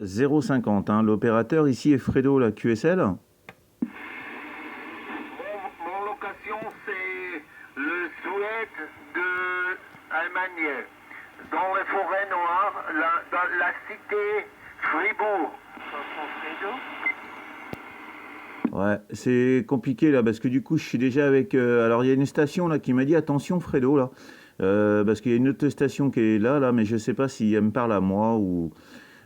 050, hein. L'opérateur ici est Fredo, la QSL. Mon location, c'est le Suède de Allemagne, dans les forêts noires, dans la cité Fribourg. Ouais, c'est compliqué là parce que du coup je suis déjà avec. Alors il y a une station là qui m'a dit attention Fredo là, parce qu'il y a une autre station qui est là, mais je sais pas si elle me parle à moi ou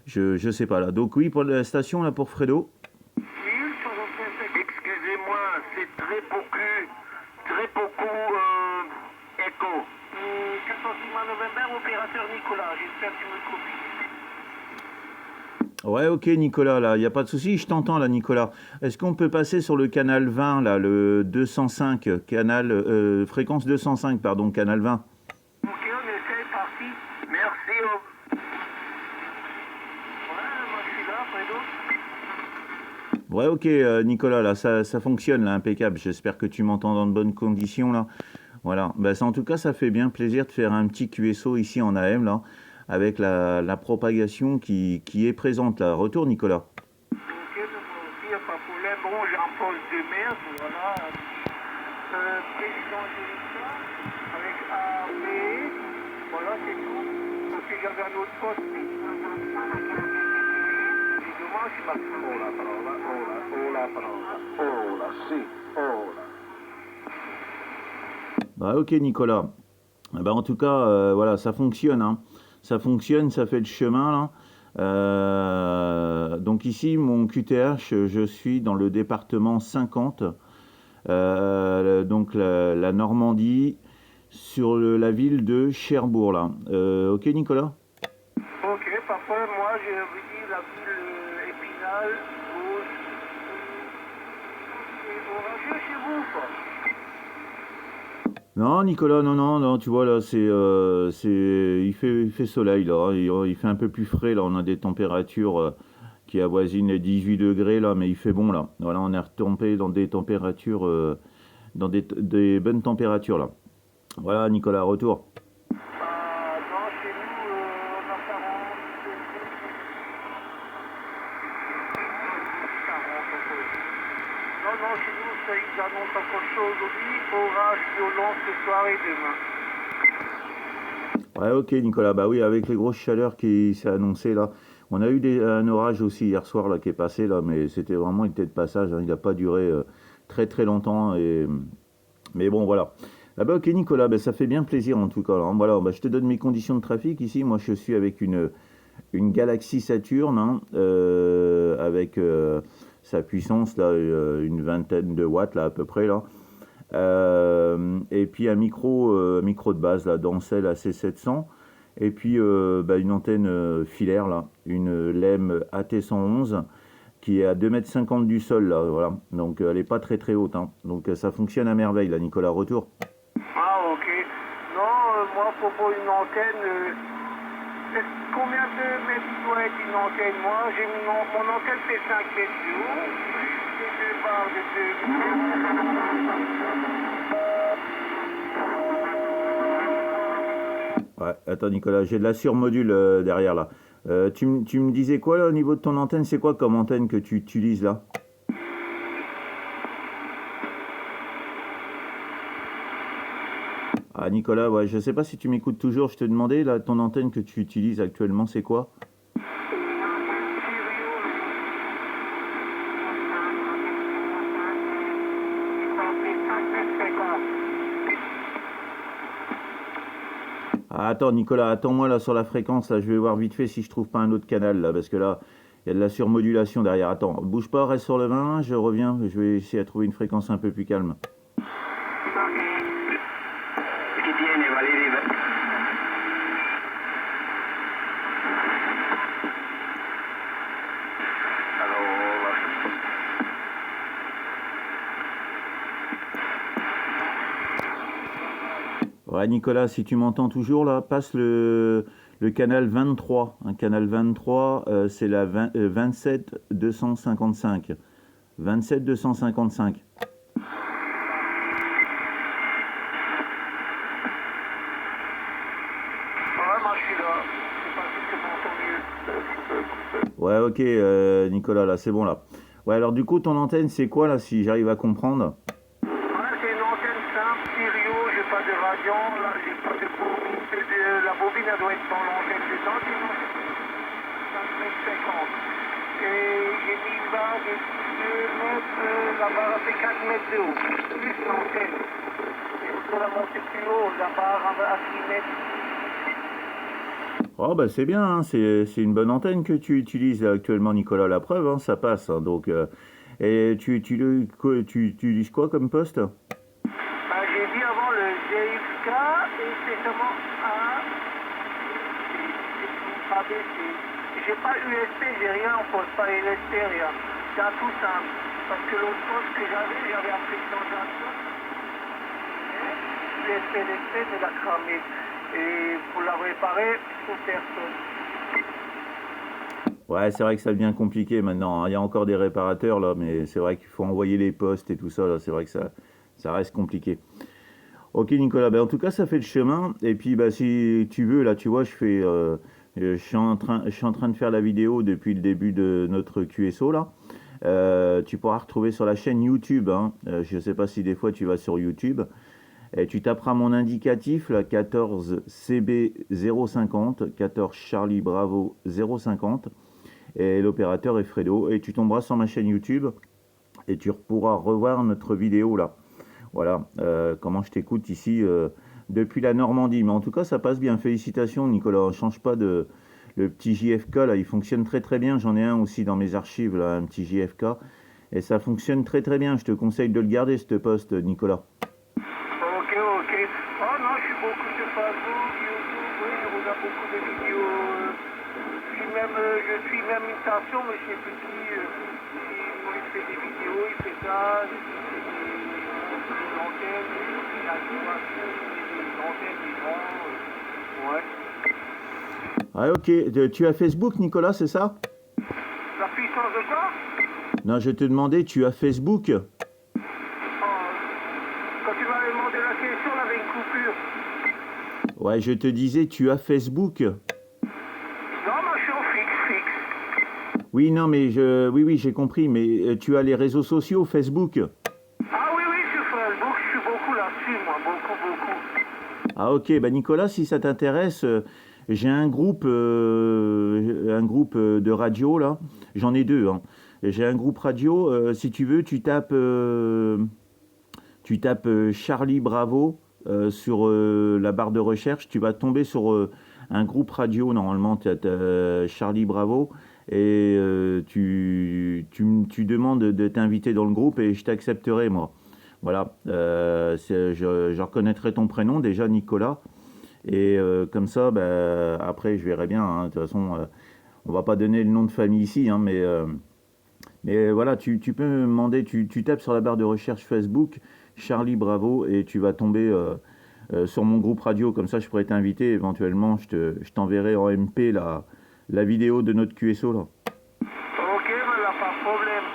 je sais pas là. Donc oui pour la station là pour Fredo. Excusez-moi, c'est très beaucoup écho. 14 November, opérateur Nicolas, j'espère que tu me copies. Ouais, ok Nicolas là, il y a pas de souci, je t'entends là Nicolas. Est-ce qu'on peut passer sur le canal 20 là, le 205 canal fréquence 205 pardon, canal 20. Ok, on essaie, parti. Merci. Ouais, moi je suis là, Fredo. Ouais, ok, Nicolas, là, ça fonctionne, là, impeccable. J'espère que tu m'entends dans de bonnes conditions, là. Voilà. Bah, en tout cas, ça fait bien plaisir de faire un petit QSO ici en AM, là, avec la propagation qui est présente, là. Retour, Nicolas. Ok, il n'y a pas de problème. Bon, Jean-Paul Demers, voilà. Président de l'État, avec AB. Voilà, c'est tout. Parce que j'avais un autre poste. Et dommage, il m'a fait. Oh la parola. Oh la, si. Oh la. Bah, ok, Nicolas. Bah, en tout cas, voilà, ça fonctionne, hein. Ça fonctionne, ça fait le chemin, là. Donc ici, mon QTH, je suis dans le département 50, donc la Normandie, sur la ville de Cherbourg, là. Ok, Nicolas? Ok, parfait. Moi, j'ai dit la ville Épinal, gauche. C'est orageux chez vous, quoi. Non, Nicolas, non, tu vois, là, il fait soleil, là. Il fait un peu plus frais, là. On a des températures qui avoisinent les 18 degrés, là, mais il fait bon, là. Voilà, on est retombé dans des températures, dans des bonnes températures, là. Voilà, Nicolas, retour. Non, chez nous, on a 40. Non, chez nous, ça, ils annoncent encore chaud aujourd'hui. Orage violent ce soir et demain. Ouais, ok, Nicolas. Bah oui, avec les grosses chaleurs qui s'est annoncé là. On a eu un orage aussi hier soir là qui est passé là, mais c'était vraiment une tête de passage, hein. Il n'a pas duré très très longtemps. Mais bon, voilà. Ah bah ok, Nicolas, bah, ça fait bien plaisir en tout cas, là, hein. Voilà, bah, je te donne mes conditions de trafic ici. Moi, je suis avec une Galaxy Saturn, hein, avec sa puissance là, une vingtaine de watts là à peu près là. Et puis un micro de base, là, Dancel AC700. Et puis bah, une antenne filaire, là, une LEM AT111 qui est à 2,50 m du sol, là, voilà. Donc elle n'est pas très très haute, hein. Donc ça fonctionne à merveille, là, Nicolas, retour. Ah, ok. Non, moi, pour une antenne, combien de mètres doit être une antenne? Moi, mon antenne fait 5 mètres de haut, plus deux barres Ouais, attends, Nicolas, j'ai de la surmodule derrière, là. Tu me disais quoi, là, au niveau de ton antenne? C'est quoi comme antenne que tu utilises, là? Ah, Nicolas, ouais, je sais pas si tu m'écoutes toujours. Je te demandais, là, ton antenne que tu utilises actuellement, c'est quoi? Ah, attends, Nicolas, attends-moi là sur la fréquence. Là, je vais voir vite fait si je trouve pas un autre canal là, parce que là, il y a de la surmodulation derrière. Attends, bouge pas, reste sur le 20. Je reviens. Je vais essayer de trouver une fréquence un peu plus calme. Ouais, Nicolas, si tu m'entends toujours là, passe le canal 23. Un canal 23, c'est la 27 255. 27 255. Ouais, ok, Nicolas, là, c'est bon, là. Ouais, alors du coup, ton antenne, c'est quoi, là, si j'arrive à comprendre? Voilà, c'est une antenne simple, stéréo, j'ai pas de radiant, là, j'ai pas de bobine. La bobine, elle doit être dans l'antenne dedans, sinon c'est 5,50 m. Et j'ai mis une barre de 2 mètres, la barre a fait 4 mètres de haut, plus l'antenne. Il faut la monter plus haut, la barre à 6 mètres. Oh, bah, c'est bien, hein, c'est une bonne antenne que tu utilises là, actuellement, Nicolas. La preuve, hein, ça passe, hein, donc, et tu utilises quoi comme poste? Bah, j'ai dit avant le GFK et c'est seulement ABC. J'ai pas USB, j'ai rien en poste, pas LSP, rien. C'est un tout simple. Parce que l'autre poste que j'avais appris dans un poste, l'USP LSP, mais l'a cramé. Et pour la réparer, il faut personne. Ouais, c'est vrai que ça devient compliqué maintenant, hein. Il y a encore des réparateurs là, mais c'est vrai qu'il faut envoyer les postes et tout ça là. C'est vrai que ça reste compliqué. Ok, Nicolas, ben, en tout cas, ça fait le chemin. Et puis, bah, si tu veux, là, tu vois, je suis en train de faire la vidéo depuis le début de notre QSO là. Tu pourras retrouver sur la chaîne YouTube, hein. Je ne sais pas si des fois tu vas sur YouTube. Et tu taperas mon indicatif, là, 14 CB 050, 14 Charlie Bravo 050. Et l'opérateur est Fredo. Et tu tomberas sur ma chaîne YouTube et tu pourras revoir notre vidéo là. Voilà, comment je t'écoute ici depuis la Normandie. Mais en tout cas, ça passe bien. Félicitations, Nicolas. On ne change pas de. Le petit JFK, là, il fonctionne très très bien. J'en ai un aussi dans mes archives, là, un petit JFK. Et ça fonctionne très très bien. Je te conseille de le garder, ce poste, Nicolas. Ok, ok. Oh non, je suis beaucoup sur Facebook, YouTube, oui, je regarde beaucoup de vidéos. Je suis même une station, mais je sais plus qui. Il fait des vidéos, il fait ça, il fait des antennes, il a des antennes, des grands. Ouais. Ah, ok. Tu as Facebook, Nicolas, c'est ça? La puissance de quoi? Non, je te demandais, tu as Facebook? Quand tu m'avais demandé la question, on avait une coupure. Ouais, je te disais, tu as Facebook? Non, moi je suis en fixe. Oui, non, mais oui, j'ai compris. Mais tu as les réseaux sociaux, Facebook? Ah oui, oui, sur Facebook, je suis beaucoup là-dessus, moi, beaucoup. Ah, ok. Bah, Nicolas, si ça t'intéresse, j'ai un groupe de radio là. J'en ai deux, hein. J'ai un groupe radio. Si tu veux, tu tapes Charlie Bravo sur la barre de recherche. Tu vas tomber sur un groupe radio. Normalement, tu as Charlie Bravo et tu demandes de t'inviter dans le groupe et je t'accepterai, moi. Voilà. Je reconnaîtrai ton prénom déjà, Nicolas. Et comme ça, bah, après, je verrai bien, hein. De toute façon, on va pas donner le nom de famille ici, hein, mais voilà, tu peux me demander, tu tapes sur la barre de recherche Facebook, Charlie Bravo, et tu vas tomber sur mon groupe radio. Comme ça, je pourrais t'inviter. Éventuellement, je t'enverrai en MP la vidéo de notre QSO, là. Ok, mais là, pas de problème.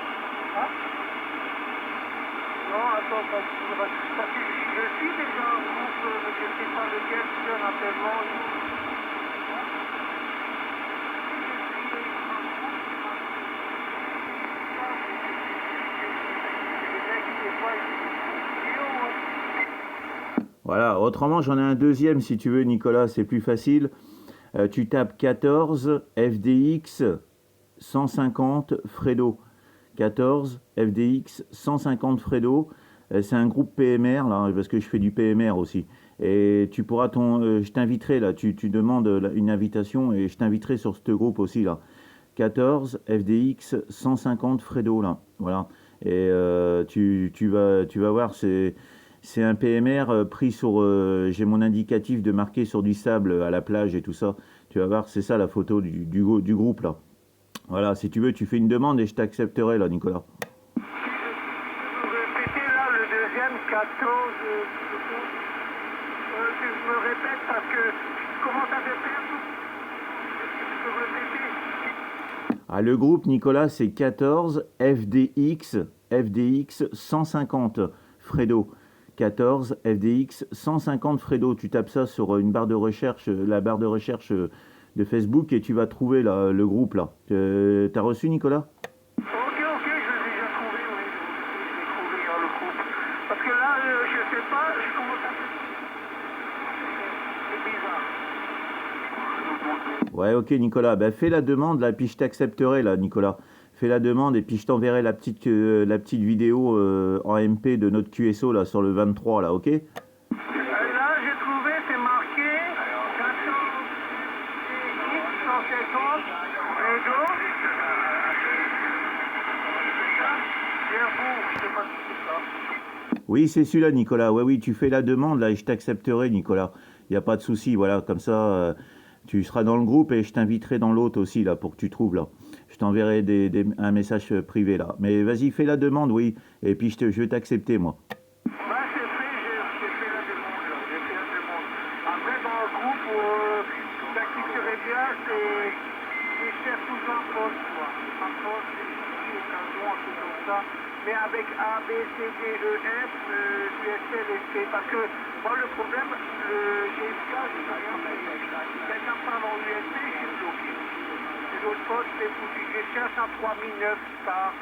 Hein? Non, attends, parce que je suis déjà un groupe, mais je ne sais pas lequel, jeune appellement. Voilà, autrement, j'en ai un deuxième, si tu veux, Nicolas, c'est plus facile. Tu tapes 14 FDX 150 Fredo. 14 FDX 150 Fredo. C'est un groupe PMR, là, parce que je fais du PMR aussi. Et tu pourras je t'inviterai, là, tu demandes une invitation et je t'inviterai sur ce groupe aussi, là. 14 FDX 150 Fredo, là. Voilà. Et tu vas voir, c'est un PMR pris sur. J'ai mon indicatif de marqué sur du sable à la plage et tout ça. Tu vas voir, c'est ça la photo du groupe, là. Voilà, si tu veux, tu fais une demande et je t'accepterai, là, Nicolas. Vous répétez là le deuxième, 14. Tu me répètes parce que je commence à te perdre. Tu peux répéter? Ah, le groupe, Nicolas, c'est 14 FDX 150 Fredo. 14 FDX 150 Fredo. Tu tapes ça sur une barre de recherche, la barre de recherche de Facebook et tu vas trouver là, le groupe là. T'as reçu, Nicolas? Ok, je l'ai déjà trouvé, oui. Je l'ai trouvé le groupe. Parce que là, je sais pas, je commence à... C'est bizarre. Ouais, ok, Nicolas. Ben, fais la demande là, puis je t'accepterai là, Nicolas. Fais la demande et puis je t'enverrai la petite vidéo en MP de notre QSO là sur le 23 là, ok? Là, j'ai trouvé, c'est marqué 500 150 Rego. Je sais pas si c'est ça. Oui, c'est celui-là, Nicolas. Ouais, oui, tu fais la demande là et je t'accepterai, Nicolas. Il n'y a pas de souci, voilà, comme ça, tu seras dans le groupe et je t'inviterai dans l'autre aussi là pour que tu trouves là. Je t'enverrai un message privé là. Mais vas-y, fais la demande, oui, et puis je vais t'accepter moi. Bah, c'est fait, j'ai fait la demande, là. J'ai fait la demande. Après, dans le groupe, ça qui serait bien, c'est je cherche toujours un poste, quoi. Un poste, ici, au Canton, un truc comme ça. Mais avec A, B, C, D, E, F, USL et C. Parce que, moi, le problème, le GFK, j'ai rien fait. Quelqu'un parle en USP, je suis bloqué. Et l'autre poste, c'est foutu. Je cherche un 3009 stars.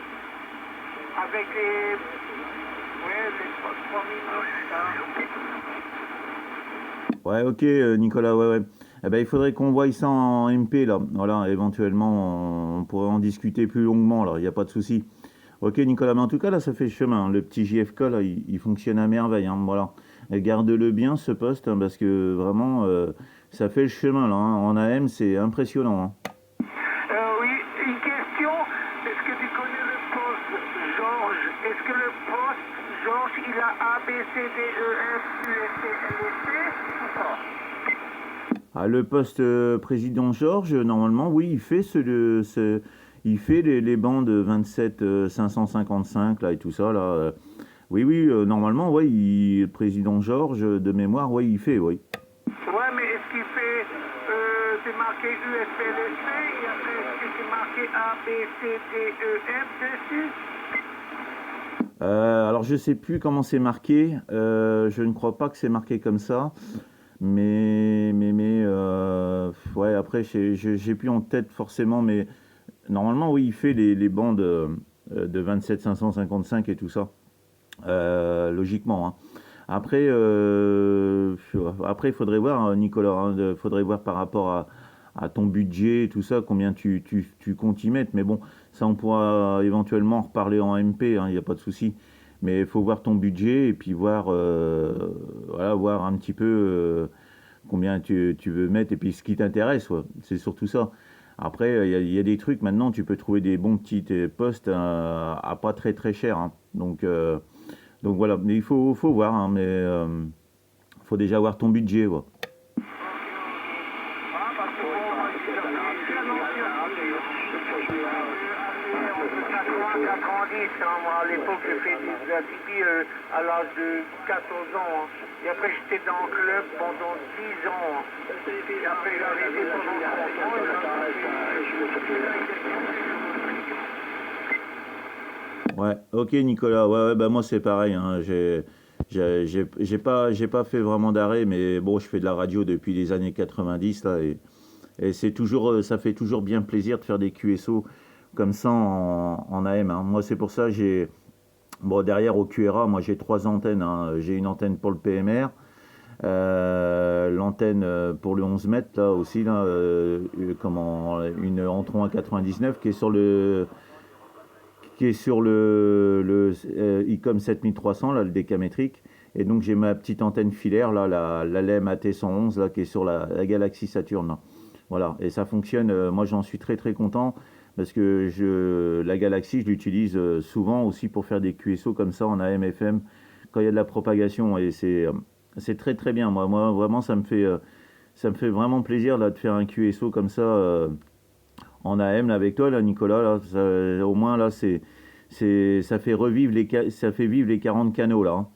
Avec les... Ouais, les 3009 stars. Ouais, ok, Nicolas, ouais, ouais. Eh ben, il faudrait qu'on voie ça en MP là. Voilà, éventuellement, on pourrait en discuter plus longuement là. Il n'y a pas de souci. Ok, Nicolas, mais en tout cas, là, ça fait chemin. Le petit JFK, là, il fonctionne à merveille. Hein, voilà. Et garde-le bien, ce poste, hein, parce que vraiment, ça fait le chemin, là. Hein. En AM, c'est impressionnant. Hein. Oui, une question. Est-ce que tu connais le poste Georges? Est-ce que le poste Georges, il a A, B, C, D, E, F, U, S, T, L, E, C ou pas? Ah, le poste président Georges, normalement, oui, il fait les bandes 27 555 là et tout ça là. Oui, oui, normalement, oui, le président Georges de mémoire, oui, il fait, oui. Ouais, mais est-ce qu'il fait, c'est marqué U, S, T, L, E, C et après est-ce que c'est marqué A, B, C, D, E, F dessus? Alors je sais plus comment c'est marqué. Je ne crois pas que c'est marqué comme ça. Ouais, après, j'ai plus en tête forcément, mais normalement, oui, il fait les bandes de 27 555 et tout ça, logiquement. Hein. Après, il faudrait voir, hein, Nicolas, il faudrait voir par rapport à ton budget et tout ça, combien tu comptes y mettre. Mais bon, ça, on pourra éventuellement en reparler en MP, il n'y a pas de souci. Mais il faut voir ton budget et puis voir, voilà, voir un petit peu combien tu veux mettre et puis ce qui t'intéresse. Ouais. C'est surtout ça. Après, il y a des trucs maintenant, tu peux trouver des bons petits postes à pas très très cher. Hein. Donc voilà, mais faut voir, hein, mais faut déjà voir ton budget. Ouais. Ah, parce que bon, moi, je suis un ancien. Entre 80 et 90, hein, moi, à l'époque, j'ai fait des activités à l'âge de 14 ans. Hein. Et après, j'étais dans le club pendant 10 ans. Hein. Et après, j'ai arrêté pendant 30 ans. Ouais, ok Nicolas, ouais, ouais, bah moi c'est pareil, hein. J'ai pas fait vraiment d'arrêt, mais bon, je fais de la radio depuis les années 90 là, et c'est toujours, ça fait toujours bien plaisir de faire des QSO comme ça en AM. Hein. Moi c'est pour ça bon derrière au QRA, moi j'ai trois antennes. Hein. J'ai une antenne pour le PMR, l'antenne pour le 11 mètres là aussi là, une Antron à 99 qui est sur le ICOM 7300, là, le décamétrique. Et donc j'ai ma petite antenne filaire, là, la LEM AT111, là, qui est sur la Galaxy Saturn. Là. Voilà, et ça fonctionne. Moi, j'en suis très très content parce que la Galaxy, je l'utilise souvent aussi pour faire des QSO comme ça en AM/FM quand il y a de la propagation. Et c'est très très bien. Moi, vraiment, ça me fait vraiment plaisir là, de faire un QSO comme ça. En AM là, avec toi là Nicolas là, au moins là ça fait vivre les 40 canaux là. Hein.